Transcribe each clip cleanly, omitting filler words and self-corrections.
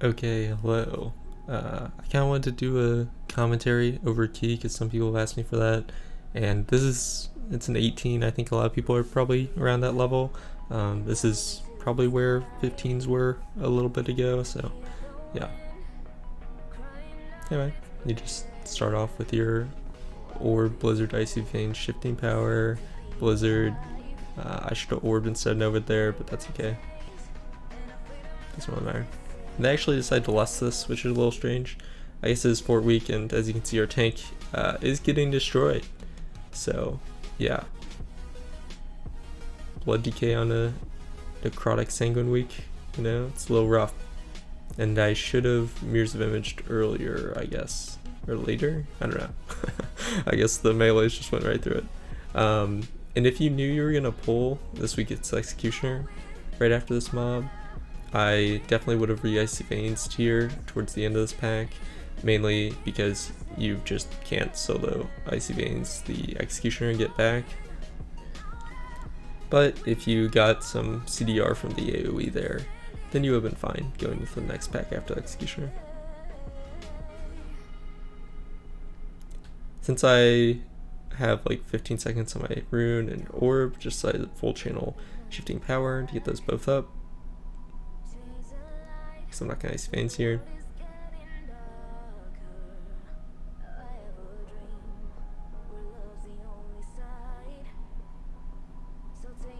Okay, hello. I kind of wanted to do a commentary over key because some people have asked me for that, and it's an 18. I think a lot of people are probably around that level. This is probably where 15s were a little bit ago, so yeah. Anyway, you just start off with your Orb, Blizzard, Icy Vein, Shifting Power, Blizzard. I should have Orbed instead of Nova there, but that's okay. Doesn't really matter. They actually decided to less this, which is a little strange. I guess it is Fort Week, and as you can see, our tank is getting destroyed. So, yeah. Blood Decay on a Necrotic Sanguine Week, you know, it's a little rough. And I should have Mirrors of Imaged earlier, I guess. Or later? I don't know. I guess the melees just went right through it. And if you knew you were going to pull this week, it's Executioner right after this mob, I definitely would have re-Icy Veins tier towards the end of this pack, mainly because you just can't solo Icy Veins the Executioner and get back. But if you got some CDR from the AoE there, then you would have been fine going into the next pack after Executioner. Since I have like 15 seconds on my rune and orb, just decided full channel Shifting Power to get those both up. So I'm not gonna Icy Veins here.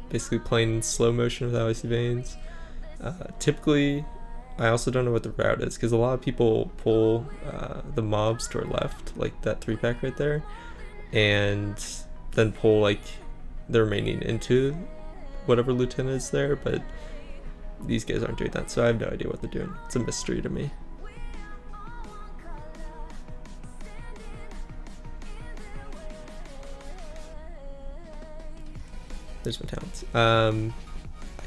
Basically playing in slow motion without Icy Veins. Typically, I also don't know what the route is because a lot of people pull the mobs to our left, like that 3-pack right there, and then pull like the remaining into whatever lieutenant is there, but these guys aren't doing that, so I have no idea what they're doing. It's a mystery to me. There's my talents. I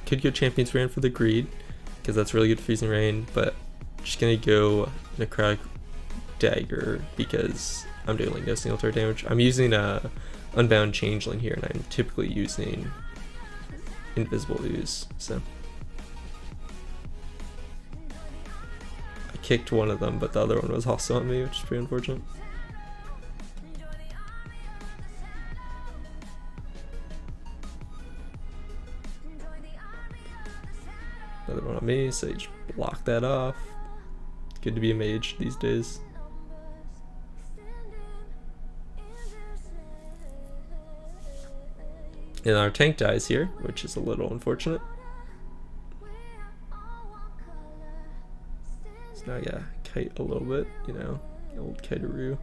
could go Champion's Rain for the Greed, because that's really good freezing rain, but I'm just gonna go Necrotic Dagger because I'm doing like no single target damage. I'm using a Unbound Changeling here, and I'm typically using Invisible Ooze, so I kicked one of them, but the other one was also on me, which is pretty unfortunate. Another one on me, so you just block that off. Good to be a mage these days. And our tank dies here, which is a little unfortunate. So now I gotta kite a little bit, you know, the old kiteroo.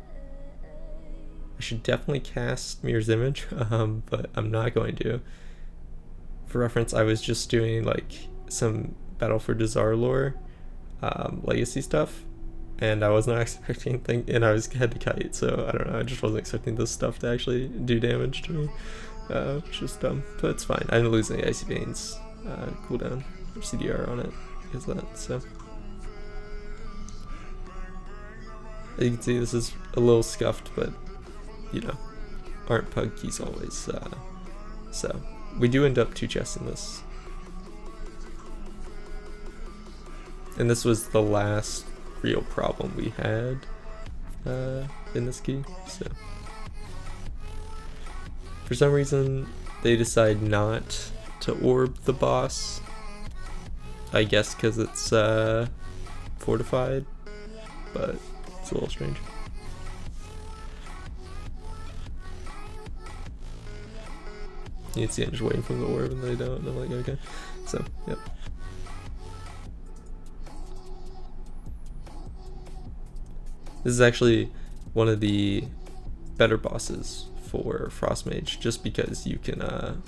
I should definitely cast Mirror's Image, but I'm not going to. For reference, I was just doing like some Battle for Dazar lore legacy stuff, and I was not expecting anything, and I had to kite, so I don't know, I just wasn't expecting this stuff to actually do damage to me. It's just dumb, but it's fine. I didn't lose any Icy Veins cooldown or CDR on it because of that, so. As you can see, this is a little scuffed, but you know, aren't pug keys always, so we do end up 2 chests in this. And this was the last real problem we had in this key, so. For some reason, they decide not to orb the boss. I guess because it's fortified, but it's a little strange. You can see I'm just waiting for the orb and they don't, and I'm like, okay. So, yep. This is actually one of the better bosses for Frost Mage, just because you can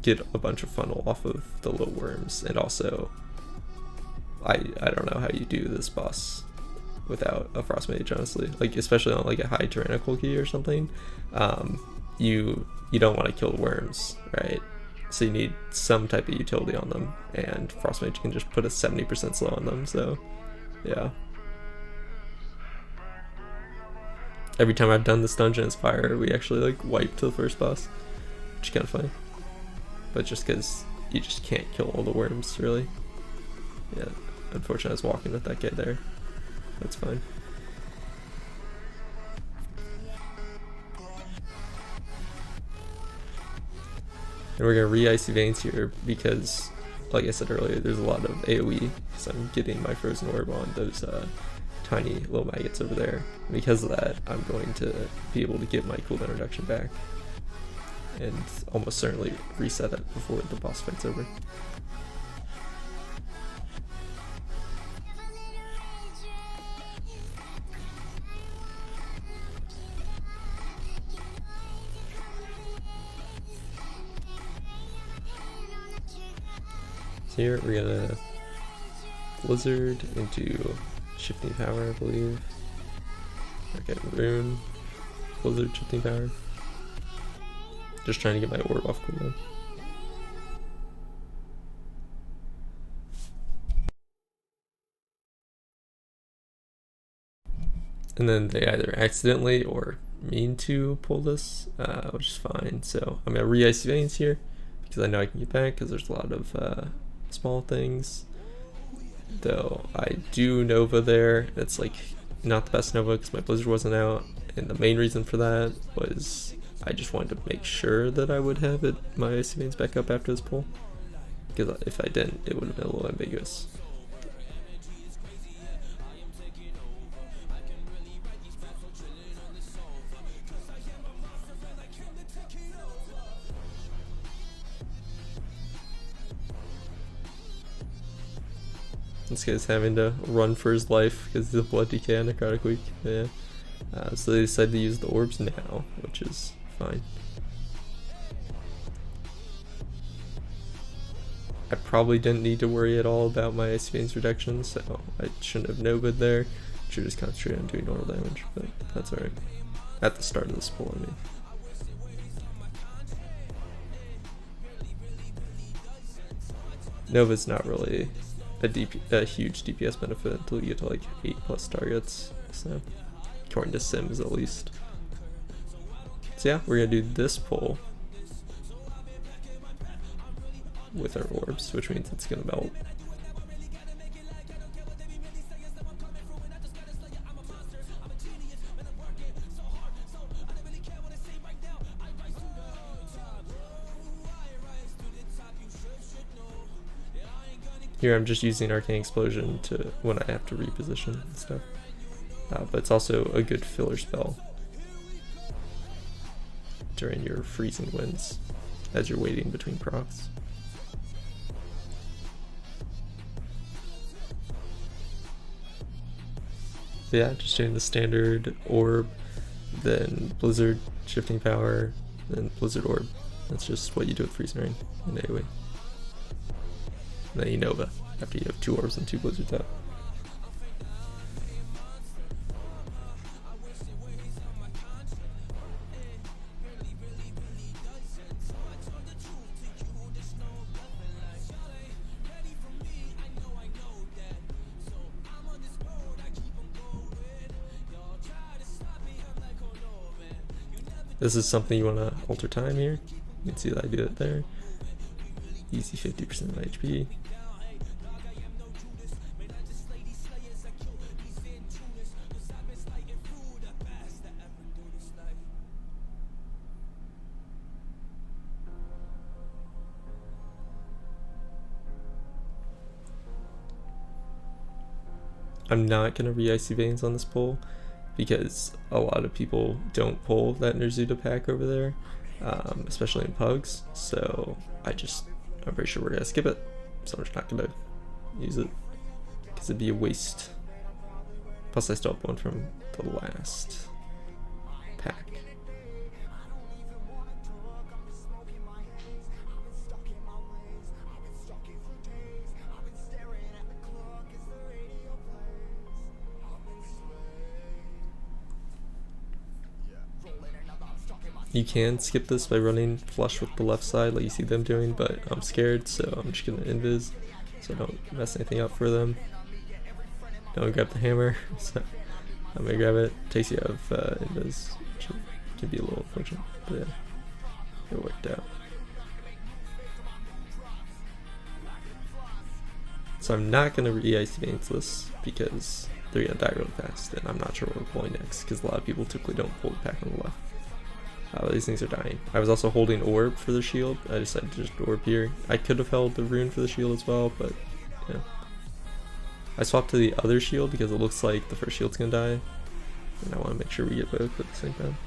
get a bunch of funnel off of the little worms, and also I don't know how you do this boss without a Frost Mage, honestly. Like, especially on like a high tyrannical key or something, you don't want to kill the worms, right? So you need some type of utility on them, and Frost Mage can just put a 70% slow on them, so yeah. Every time I've done this dungeon as fire, we actually like wipe to the first boss, which is kind of funny. But just because you just can't kill all the worms, really. Yeah, unfortunately I was walking with that guy there. That's fine. And we're gonna re-Icy Veins here because, like I said earlier, there's a lot of AoE, so I'm getting my Frozen Orb on those tiny little maggots over there. And because of that, I'm going to be able to get my cooldown reduction back and almost certainly reset it before the boss fight's over. So here we're gonna Blizzard into Shifting Power, I believe. Okay, Rune, Blizzard, Shifting Power. Just trying to get my orb off cooldown. And then they either accidentally or mean to pull this, which is fine. So I'm gonna re-Icy Veins here because I know I can get back because there's a lot of small things. Though I do Nova there. It's like not the best Nova because my Blizzard wasn't out, and the main reason for that was I just wanted to make sure that I would have my Icy Veins back up after this pull, because if I didn't, it would have been a little ambiguous. This guy's having to run for his life because of the Blood Decay and Necrotic Week. Yeah. So they decided to use the orbs now, which is fine. I probably didn't need to worry at all about my Icy Veins reduction, so I shouldn't have Nova'd there. Should just concentrate on doing normal damage, but that's alright. At the start of this pull, I mean. Nova's not really a huge DPS benefit until you get to like 8+ targets, so according to Sims at least. So yeah, we're gonna do this pull with our orbs, which means it's gonna melt. Here I'm just using Arcane Explosion to when I have to reposition and stuff. But it's also a good filler spell during your freezing winds as you're waiting between procs. So yeah, just doing the standard orb, then Blizzard, Shifting Power, then Blizzard Orb. That's just what you do with Freezing Rain in AoE. And then you Nova after you have 2 orbs and 2 blizzards out. This is something you want to alter time here. You can see that I do it there. Easy 50% of HP. I'm not going to re-Icy Veins on this pull because a lot of people don't pull that Nerzuda pack over there, especially in Pugs, so I'm pretty sure we're going to skip it, so I'm just not going to use it because it'd be a waste. Plus I still have one from the last pack. You can skip this by running flush with the left side like you see them doing, but I'm scared, so I'm just gonna invis so I don't mess anything up for them. Don't grab the hammer, so I'm gonna grab it. Takes you out of invis, which can be a little unfortunate, but yeah, it worked out. So I'm not going to re-Icy Veins this because they're going to die really fast, and I'm not sure what we're pulling next because a lot of people typically don't pull the pack on the left. These things are dying. I was also holding Orb for the shield. I decided to just Orb here. I could have held the Rune for the shield as well, but yeah. I swapped to the other shield because it looks like the first shield's going to die, and I want to make sure we get both at the same time.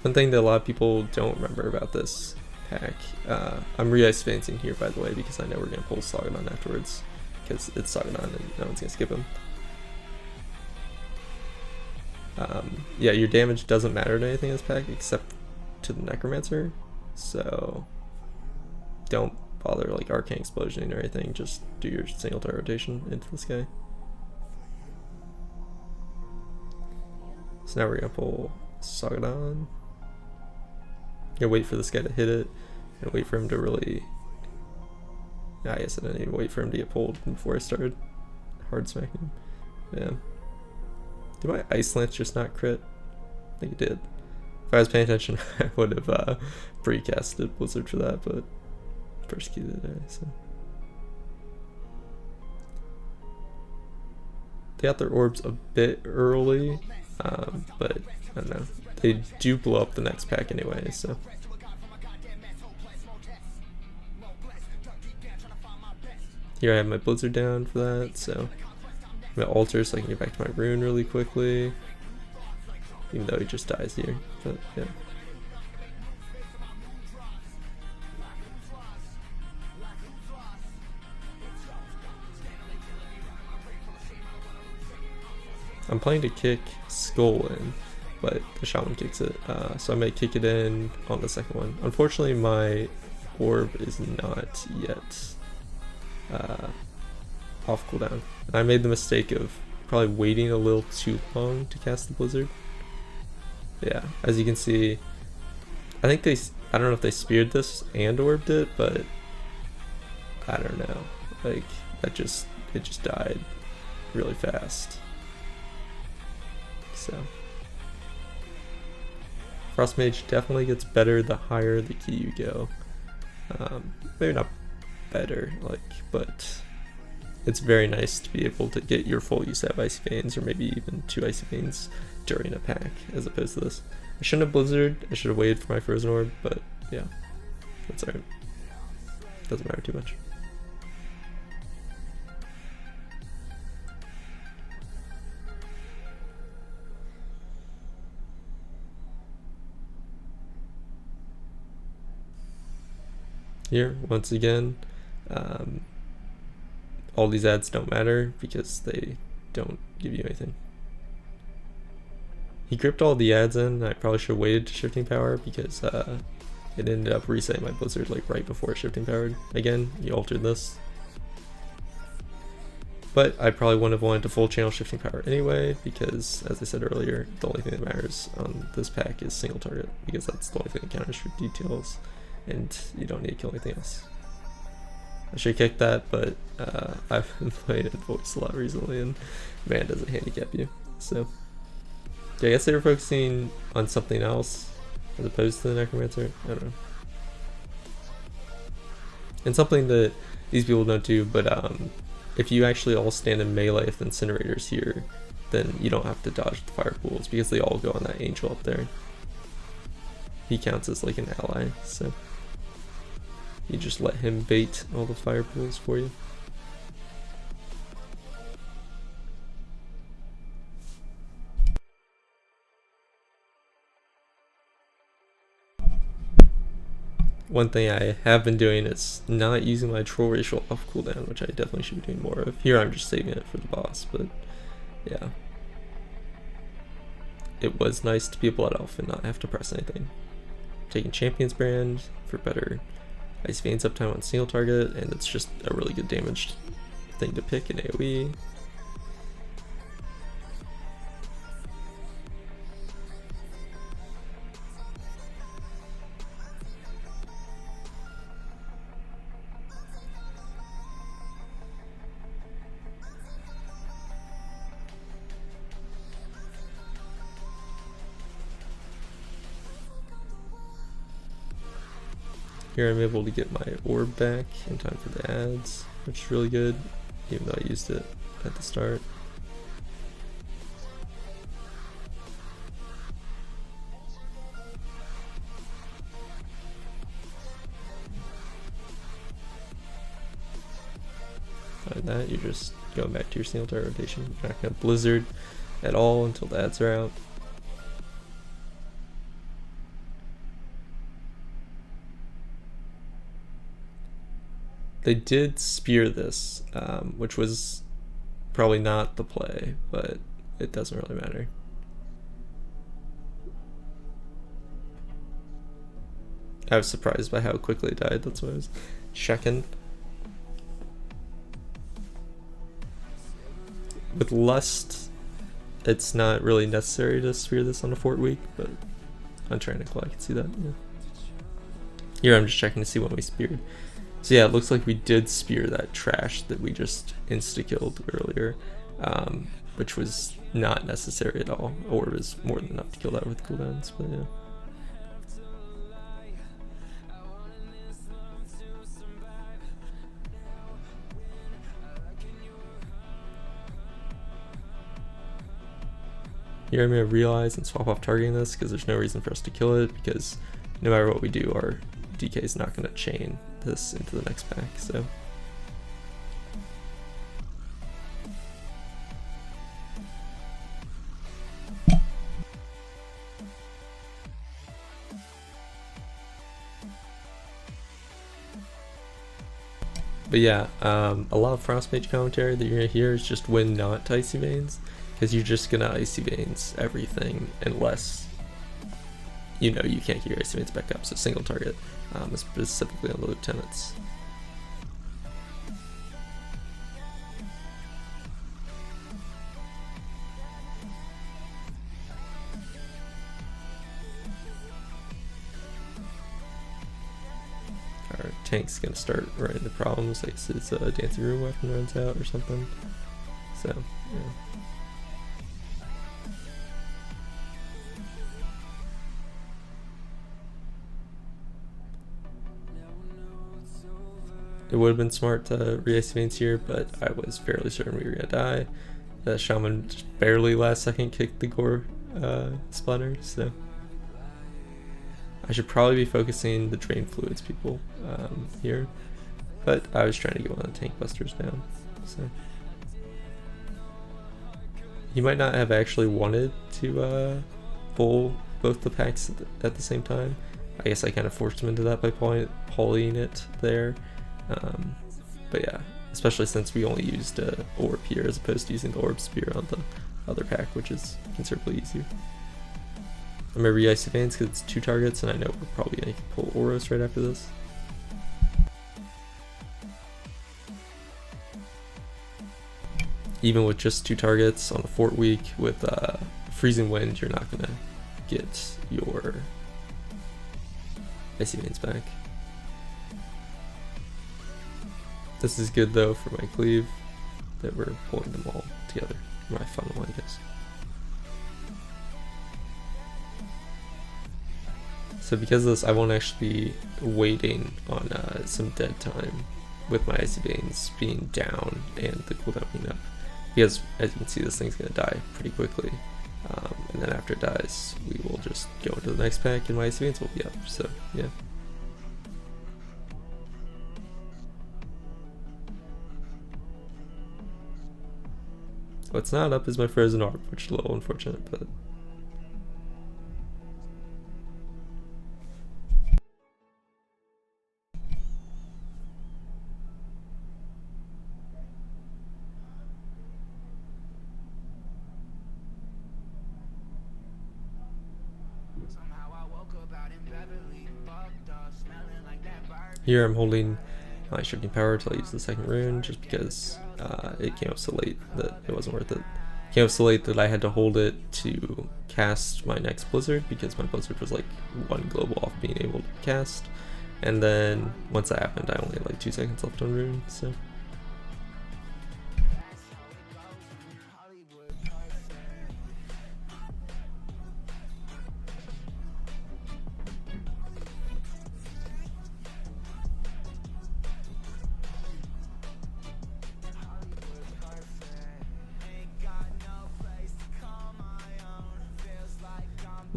One thing that a lot of people don't remember about this pack, I'm re-Ice Veinsing here by the way because I know we're going to pull Sagadon afterwards because it's Sagadon and no one's going to skip him. Yeah, your damage doesn't matter to anything in this pack except to the Necromancer, so don't bother like Arcane Explosioning or anything, just do your single turret rotation into this guy. So now we're going to pull Sagadon. Gonna wait for this guy to hit it and wait for him to really. I guess I didn't even wait for him to get pulled before I started hard smacking him. Yeah. Did my Ice Lance just not crit? I think it did. If I was paying attention, I would have precasted Blizzard for that, but persecuted it, so. They got their orbs a bit early, but I don't know. They do blow up the next pack anyway, so. Here I have my Blizzard down for that, so I'm gonna alter so I can get back to my Rune really quickly. Even though he just dies here, but yeah. I'm planning to kick Skull in, but the Shaman kicks it, so I might kick it in on the second one. Unfortunately, my orb is not yet off cooldown. I made the mistake of probably waiting a little too long to cast the Blizzard. Yeah, as you can see, I think I don't know if they speared this and orbed it, but I don't know. Like, it just died really fast. So Frost Mage definitely gets better the higher the key you go. Maybe not better, like, but it's very nice to be able to get your full use out of Icy Veins, or maybe even 2 Icy Veins during a pack, as opposed to this. I shouldn't have Blizzard, I should have waited for my Frozen Orb, but yeah, that's alright. Doesn't matter too much. Here, once again, all these ads don't matter because they don't give you anything. He gripped all the ads in. I probably should have waited to Shifting Power because it ended up resetting my Blizzard like right before Shifting Powered. Again, he altered this. But I probably wouldn't have wanted to full channel Shifting Power anyway because, as I said earlier, the only thing that matters on this pack is single target because that's the only thing that counters for details. And you don't need to kill anything else. I should kick that, but I've been playing Voice a lot recently, and man, does it handicap you. So, yeah, I guess they were focusing on something else as opposed to the Necromancer. I don't know. And something that these people don't do, but if you actually all stand in melee with Incinerators here, then you don't have to dodge the fire pools because they all go on that Angel up there. He counts as like an ally, so you just let him bait all the fire pools for you. One thing I have been doing is not using my Troll Racial off cooldown, which I definitely should be doing more of. Here I'm just saving it for the boss, but yeah. It was nice to be a Blood Elf and not have to press anything. Taking Champion's Brand for better Ice Veins uptime on single target, and it's just a really good damaged thing to pick in AoE. Here I'm able to get my orb back in time for the ads, which is really good, even though I used it at the start. Other than that, you're just going back to your single target rotation. You're not going to blizzard at all until the ads are out. They did spear this, which was probably not the play, but it doesn't really matter. I was surprised by how quickly it died, that's why I was checking. With Lust, it's not really necessary to spear this on a fort week, but on Tyrannical I can see that, yeah. Here I'm just checking to see when we speared. So yeah, it looks like we did spear that trash that we just insta-killed earlier, which was not necessary at all. Orb is more than enough to kill that with cooldowns, but yeah. Here I'm going to realize and swap off targeting this because there's no reason for us to kill it, because no matter what we do, our DK is not going to chain this into the next pack, so. But yeah, a lot of Frost Mage commentary that you're going to hear is just when not to Icy Veins, because you're just going to Icy Veins everything unless, you know, you can't get your Icy Veins back up, so single target, specifically on the Lieutenants. Our tank's gonna start running into problems, like his dancing room weapon runs out or something. So, yeah. It would have been smart to re-Icy Veins here, but I was fairly certain we were gonna die. The Shaman just barely last second kicked the Gore splatter, so. I should probably be focusing the drain fluids people here, but I was trying to get one of the tank busters down, so. He might not have actually wanted to pull both the packs at the same time. I guess I kind of forced him into that by pulling it there. But yeah, especially since we only used orb here as opposed to using the orb spear on the other pack, which is considerably easier. I'm gonna re-Icy Veins because it's 2 targets, and I know we're probably gonna pull Oros right after this. Even with just 2 targets on a fort week with freezing wind, you're not gonna get your Icy Veins back. This is good though for my cleave, that we're pulling them all together. My funnel, I guess. So because of this, I won't actually be waiting on some dead time with my Icy Veins being down and the cooldown being up. Because as you can see, this thing's going to die pretty quickly. And then after it dies, we will just go into the next pack and my Icy Veins will be up. So, yeah. What's not up is my Frozen Orb, which is a little unfortunate, but... Here I'm holding my Shifting Power until I use the second rune, just because it came up so late that it wasn't worth it. It came up so late that I had to hold it to cast my next Blizzard, because my Blizzard was like 1 global off being able to cast. And then once that happened, I only had like 2 seconds left on rune, so...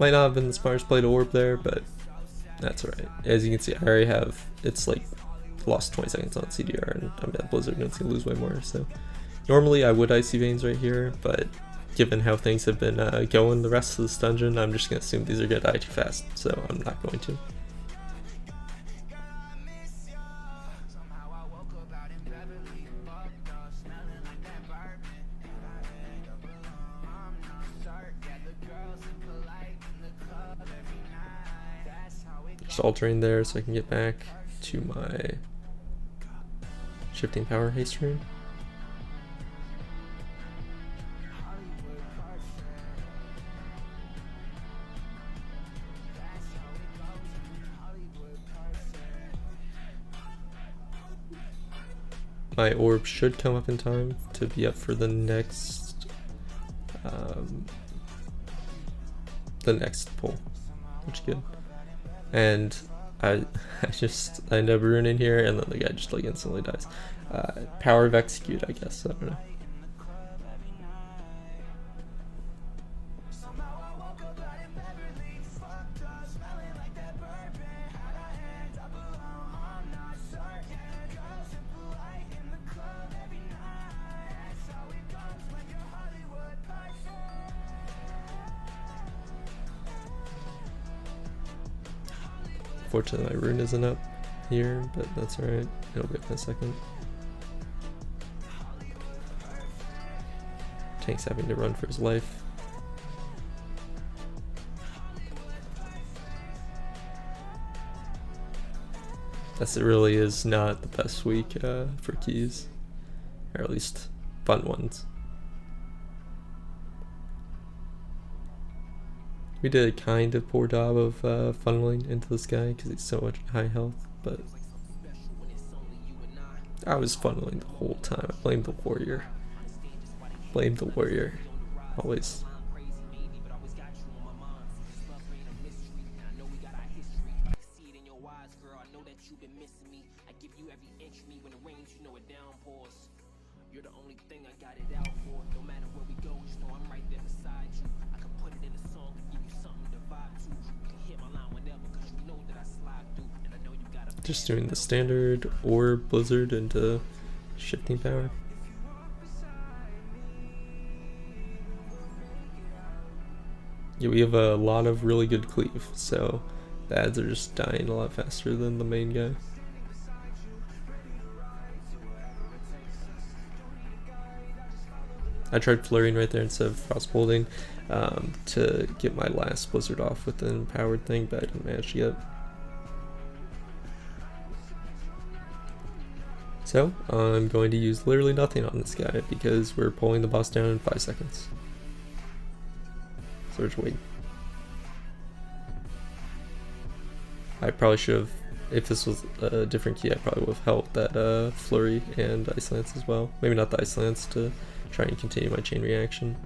Might not have been the smartest play to orb there, but that's alright. As you can see, I already have, it's like lost 20 seconds on CDR, and I'm at Blizzard and it's gonna lose way more. So normally I would Icy Veins right here, but given how things have been going the rest of this dungeon, I'm just gonna assume these are gonna die too fast, so I'm not going to. Just altering there so I can get back to my shifting power haste rune. My orb should come up in time to be up for the next pull, which is good. And I end up ruining here, and then the guy just like instantly dies. Power of execute, I guess. I don't know. Fortunately, my rune isn't up here, but that's alright. It'll be up in a second. Tank's having to run for his life. This really is not the best week for keys, or at least fun ones. We did a kind of poor job of funneling into this guy because he's so much high health, but I was funneling the whole time. I blame the warrior. Blame the warrior. Always. You're the only thing I got it out for. No matter where we go, just know I'm right there beside you. I can put it in a song and give you something to vibe to. You can hit my line whenever, cause you know that I slide through. And I know you got a just doing the standard or Blizzard into shifting power. Yeah, we have a lot of really good cleave, so the ads are just dying a lot faster than the main guy. I tried flurrying right there instead of frostbolding to get my last blizzard off with an empowered thing, but I didn't manage yet. So I'm going to use literally nothing on this guy because we're pulling the boss down in 5 seconds. So we're just waiting. I probably should have, if this was a different key, I probably would have held that flurry and ice lance as well. Maybe not the ice lance to try and continue my chain reaction.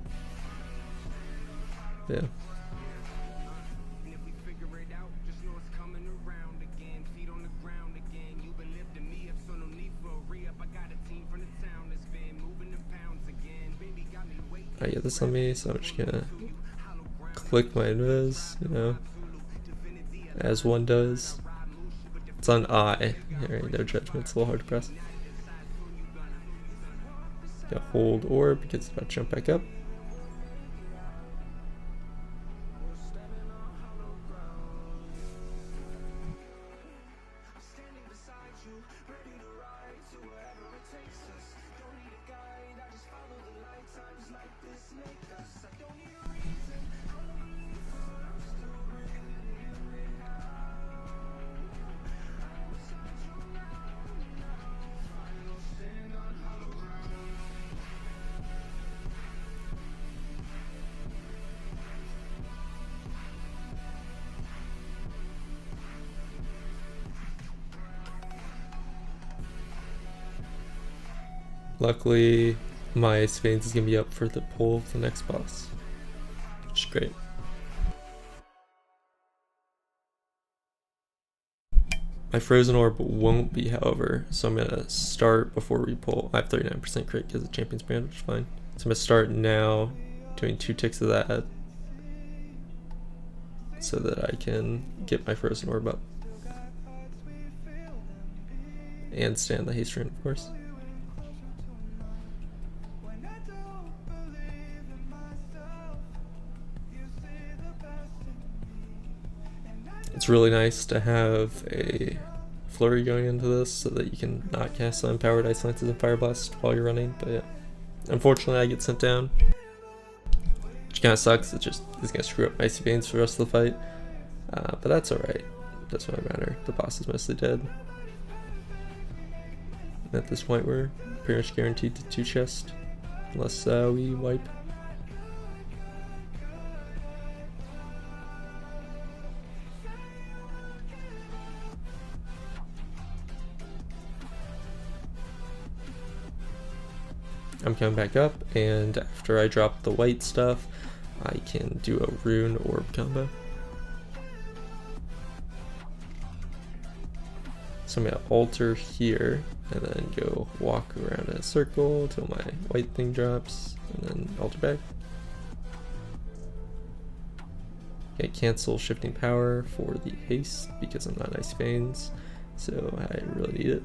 Yeah. I get this on me, so I'm just gonna click my invis, you know, as one does. It's on I. Alright, no judgment, it's a little hard to press. Gotta hold orb because it's about to jump back up. Luckily, my Ice Veins is going to be up for the pull of the next boss, which is great. My Frozen Orb won't be, however, so I'm going to start before we pull. I have 39% crit because of Champion's Brand, which is fine. So I'm going to start now, doing 2 ticks of that. so that I can get my frozen orb up. And stand the haste rune, of course. It's really nice to have a flurry going into this so that you can not cast unpowered Ice Lances and Fire Blast while you're running, but yeah. Unfortunately, I get sent down, which kind of sucks. It just is going to screw up Icy Veins for the rest of the fight, but that's alright. Doesn't really matter. The boss is mostly dead. And at this point, we're pretty much guaranteed to 2 chest, unless we wipe. I'm coming back up, and after I drop the white stuff, I can do a rune orb combo. So I'm gonna alter here, and then go walk around in a circle until my white thing drops, and then alter back. Okay, cancel shifting power for the haste because I'm not Ice Veins, so I really need it.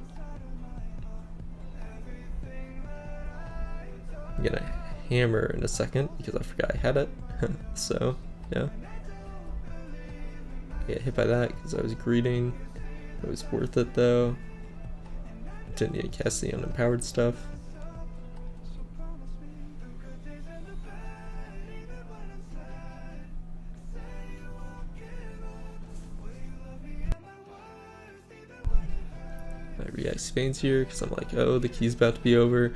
I'm gonna hammer in a second because I forgot I had it. So yeah, I get hit by that because I was greeting. It was worth it though. Didn't need to cast the unempowered stuff. I re-Ice Veins here because I'm like, oh, the key's about to be over.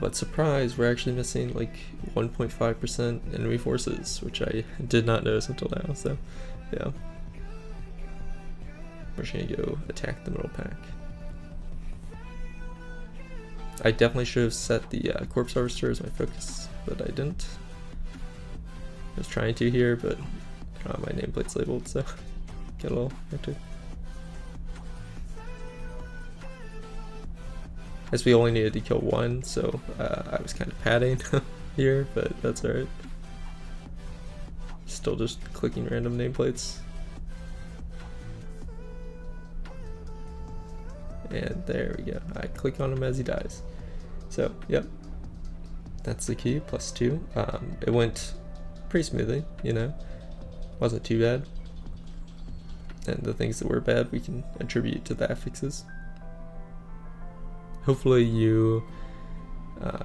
But surprise, we're actually missing like 1.5% enemy forces, which I did not notice until now, so yeah. We're just gonna go attack the middle pack. I definitely should have set the Corpse Harvester as my focus, but I didn't. I was trying to here, but my nameplate's labeled, so get a little hectic. As we only needed to kill 1, so I was kind of padding here, but that's alright. Still just clicking random nameplates. And there we go. I click on him as he dies. So, yep. That's the key, +2. It went pretty smoothly, you know. Wasn't too bad. And the things that were bad we can attribute to the affixes. Hopefully you,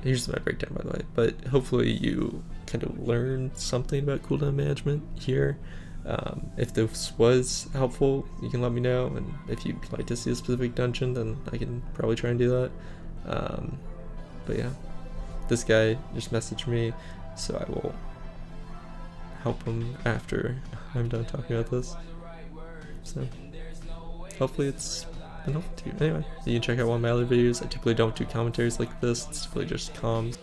here's my breakdown by the way, but hopefully you kind of learned something about cooldown management here. If this was helpful, you can let me know, and if you'd like to see a specific dungeon, then I can probably try and do that. But yeah, this guy just messaged me, so I will help him after I'm done talking about this. So hopefully it's been helpful to you. Anyway, you can check out one of my other videos. I typically don't do commentaries like this, it's typically just comms.